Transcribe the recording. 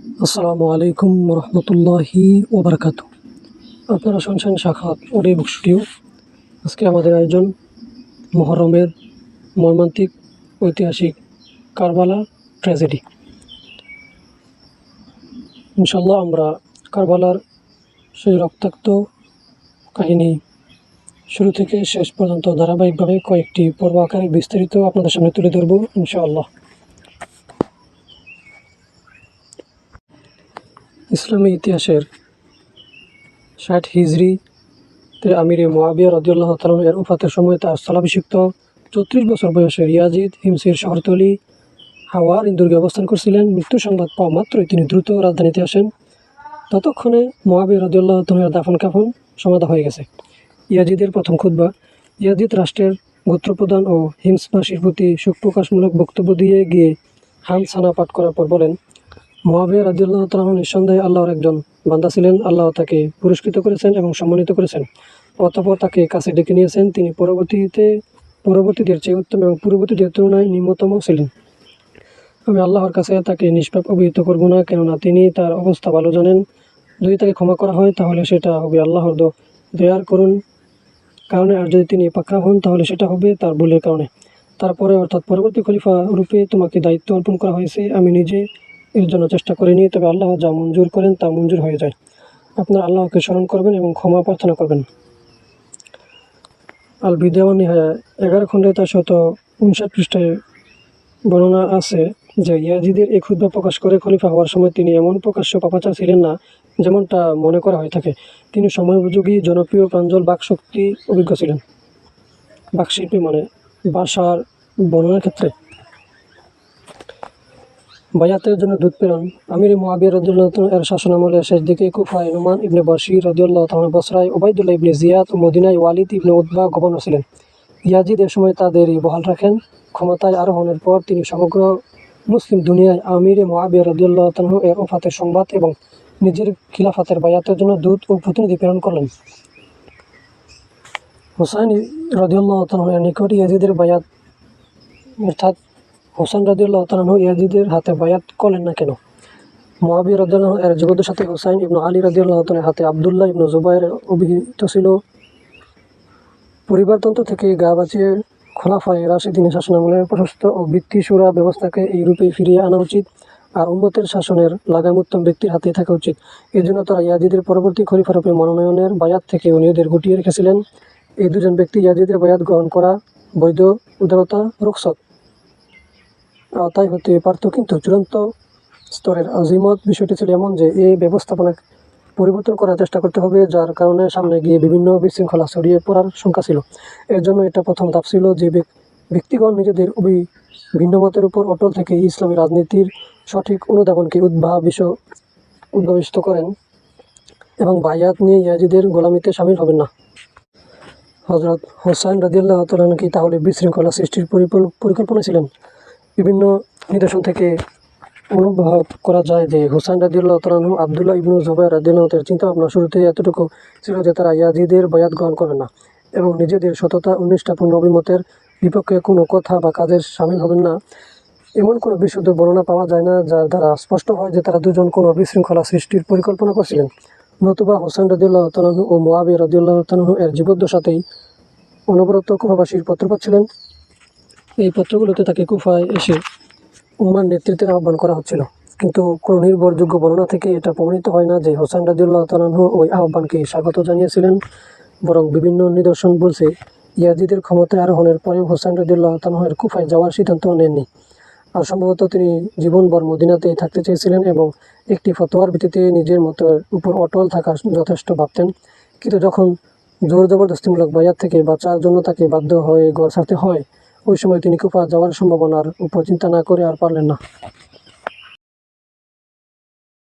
আসসালামু আলাইকুম রহমতুল্লাহি ওবরকাতু। আপনারা শুনছেন সাখাত অডিও বুক স্টুডিও। আজকে আমাদের আয়োজন মুহররমের মর্মান্তিক ঐতিহাসিক কারবালা ট্র্যাজেডি। ইনশাল্লাহ আমরা কারবালার সেই রক্তাক্ত কাহিনী শুরু থেকে শেষ পর্যন্ত ধারাবাহিকভাবে কয়েকটি পর্ব আকারে বিস্তারিত আপনাদের সামনে তুলে ধরব ইনশাআল্লাহ। ইসলামী ইতিহাসের 60 হিজরিতে আমিরে মুআবিয়া রাদিয়াল্লাহু তাআলা এর ওফাতের সময় তার স্থলাভিষিক্ত 34 বছর বয়সের ইয়াজিদ হিমসের শহরতলি হাওয়ার দুর্গে অবস্থান করছিলেন। মৃত্যু সংবাদ পাওয়া মাত্রই তিনি দ্রুত রাজধানীতে আসেন। ততক্ষণে মুআবিয়া রাদিয়াল্লাহু তাআলার দাফন কাফন সমাধা হয়ে গেছে। ইয়াজিদের প্রথম খুতবা। ইয়াজিদ রাষ্ট্রের গোত্রপ্রধান ও হিমসবাসীর প্রতি শোক প্রকাশমূলক বক্তব্য দিয়ে গিয়ে হামসানা পাঠ করার পর বলেন, মুআবিয়া রাদিয়াল্লাহু তাআলা নিঃসন্দেহে আল্লাহর একজন বান্দা ছিলেন। আল্লাহ তাকে পুরস্কৃত করেছেন এবং সম্মানিত করেছেন। অতঃপর তাকে কাছে ডেকে নিয়েছেন। তিনি পরবর্তীদের চেয়ে উত্তম এবং পূর্ববর্তীদের তুলনায় নিম্নতম ছিলেন। আমি আল্লাহর কাছে তাকে নিষ্পাপ অভিহিত করব না, কেননা তিনি তার অবস্থা ভালো জানেন। যদি তাকে ক্ষমা করা হয় তাহলে সেটা হবে আল্লাহর দয়ার করুণ কারণে, আর যদি তিনি পাকড়াও হন তাহলে সেটা হবে তার ভুলের কারণে। তারপরে অর্থাৎ পরবর্তী খলিফা রূপে তোমাকে দায়িত্ব অর্পণ করা হয়েছে। আমি নিজে এর জন্য চেষ্টা করিনি, তবে আল্লাহ যা মঞ্জুর করেন তা মঞ্জুর হয়ে যায়। আপনারা আল্লাহকে স্মরণ করবেন এবং ক্ষমা প্রার্থনা করবেন। আল বিদায়া ওয়ান নিহায়া 11 খণ্ডে 159 পৃষ্ঠায় বর্ণনা আছে যে ইয়াজিদের এই খুতবা প্রকাশ করে খলিফা হওয়ার সময় তিনি এমন প্রকাশ্য পাপাচার ছিলেন না যেমনটা মনে করা হয়ে থাকে। তিনি সময়োপযোগী, জনপ্রিয়, প্রাঞ্জল, বাকশক্তি অভিজ্ঞ ছিলেন। বাকশিল্পী মানে ভাষার বর্ণনার ক্ষেত্রে। বায়াতের জন্য দূত প্রেরণ। আমির মুআবিয়া রাদিয়াল্লাহু তাআলা এর শাসনামলের শেষ দিকে কুফায় নুমান ইবনে বাশির রাদিয়াল্লাহু তাআলা, বসরায় ওবাইদুল্লাহ ইবনে জিয়াদ ও মদিনায় ওয়ালিদ ইবনে উতবা গভর্নর ছিলেন। ইয়াজিদ এ সময় তাদেরই বহাল রাখেন। ক্ষমতায় আরোহণের পর তিনি সমগ্র মুসলিম দুনিয়ায় আমির মুআবিয়া রাদিয়াল্লাহু তাআলা এর ওফাতের সংবাদ এবং নিজের খিলাফতের বায়াতের জন্য দূত ও প্রতিনিধি প্রেরণ করলেন। হুসাইন রাদিয়াল্লাহু তাআলা এর নিকট ইয়াজিদের বায়াত, অর্থাৎ হুসাইন রাদিয়াল্লাহু তাআলা ইয়াজিদের হাতে বায়াত করলেন না কেন? মুআবিয়া রাদিয়াল্লাহু এর যুগদের সাথে হুসাইন ইবনে আলী রাদিয়াল্লাহু তাআলার হাতে আব্দুল্লাহ ইবনে জুবায়ের অভিহিত ছিল। পরিবারতন্ত্র থেকে গা বাঁচিয়ে খোলাফায়ে রাশিদিনের শাসনামলের প্রশস্ত ও ভিত্তিসুরা ব্যবস্থাকে এই রূপে ফিরিয়ে আনা উচিত, আর উম্মতের শাসনের লাগাম উত্তম ব্যক্তির হাতে থাকা উচিত। এর জন্য তারা ইয়াজিদের পরবর্তী খলিফারূপে মনোনয়নের বায়াত থেকে নিজেদের গুটিয়ে রেখেছিলেন। এই দুজন ব্যক্তি ইয়াজিদের বায়াত গ্রহণ করা বৈধ, উদারতা, রুখসত আওতায় হতে পারত, কিন্তু চূড়ান্ত স্তরের আজিমত বিষয়টি ছিল এমন যে এই ব্যবস্থাপনা পরিবর্তন করার চেষ্টা করতে হবে, যার কারণে সামনে গিয়ে বিভিন্ন বিশৃঙ্খলা ছড়িয়ে পড়ার শঙ্কা ছিল। এর জন্য এটা প্রথম ধাপ ছিল যে ব্যক্তিগণ নিজেদের ভিন্নমতের উপর অটল থেকে ইসলামী রাজনীতির সঠিক অনুধাবনকে উদ্ভাবিত করেন এবং বায়াত নিয়ে ইয়াজিদের গোলামিতে শামিল হবেন না। হযরত হুসাইন রাদিয়াল্লাহু তাআলা কি তাহলে বিশৃঙ্খলা সৃষ্টির পরিকল্পনা ছিলেন? বিভিন্ন নিদর্শন থেকে অনুভব করা যায় যে হুসাইন রাদিয়াল্লাহু তাআলা আব্দুল্লাহ ইবনে জুবায়ের রাদিয়াল্লাহু তাআলার চিন্তাভাবনা শুরুতে এতটুকু ছিল যে তারা ইয়াজিদের বায়াত গ্রহণ করবেন না এবং নিজেদের সততা ও নিষ্ঠাপূর্ণ অভিমতের বিপক্ষে কোনো কথা বা কাজের শামিল হবেন না। এমন কোনো বিশুদ্ধ বর্ণনা পাওয়া যায় না যার দ্বারা স্পষ্ট হয় যে তারা দুজন কোনো বিশৃঙ্খলা সৃষ্টির পরিকল্পনা করছিলেন। নতুবা হুসাইন রাদিয়াল্লাহু তাআলা ও মুআবিয়া রাদিয়াল্লাহু তাআলা এর জীবদ্দশাতেই অনবরত কুফাবাসীর পত্র পাচ্ছিলেন। এই পত্রগুলোতে তাকে কুফায় এসে উম্মার নেতৃত্বের আহ্বান করা হচ্ছিল, কিন্তু কোনো নির্ভরযোগ্য বর্ণনা থেকে এটা প্রমাণিত হয় না যে হুসাইন রাদিয়াল্লাহু তাআলা ওই আহ্বানকে স্বাগত জানিয়েছিলেন। বরং বিভিন্ন নিদর্শন বলছে ইয়াজিদের ক্ষমতায় আরোহণের পরেও হুসাইন রাদিয়াল্লাহু তাআলা এর কুফায় যাওয়ার সিদ্ধান্ত নেননি, আর সম্ভবত তিনি জীবনভর মদিনাতেই থাকতে চেয়েছিলেন এবং একটি ফতোয়ার ভিত্তিতে নিজের মতের উপর অটল থাকা যথেষ্ট ভাবতেন। কিন্তু যখন জোর জবরদস্তিমূলক বায়াত থেকে বাঁচার জন্য তাকে বাধ্য হয়ে ঘর ছাড়তে হয়, ওই সময় তিনি কুফা যাওয়ার সম্ভাবনার উপর চিন্তা না করে আর পারলেন না।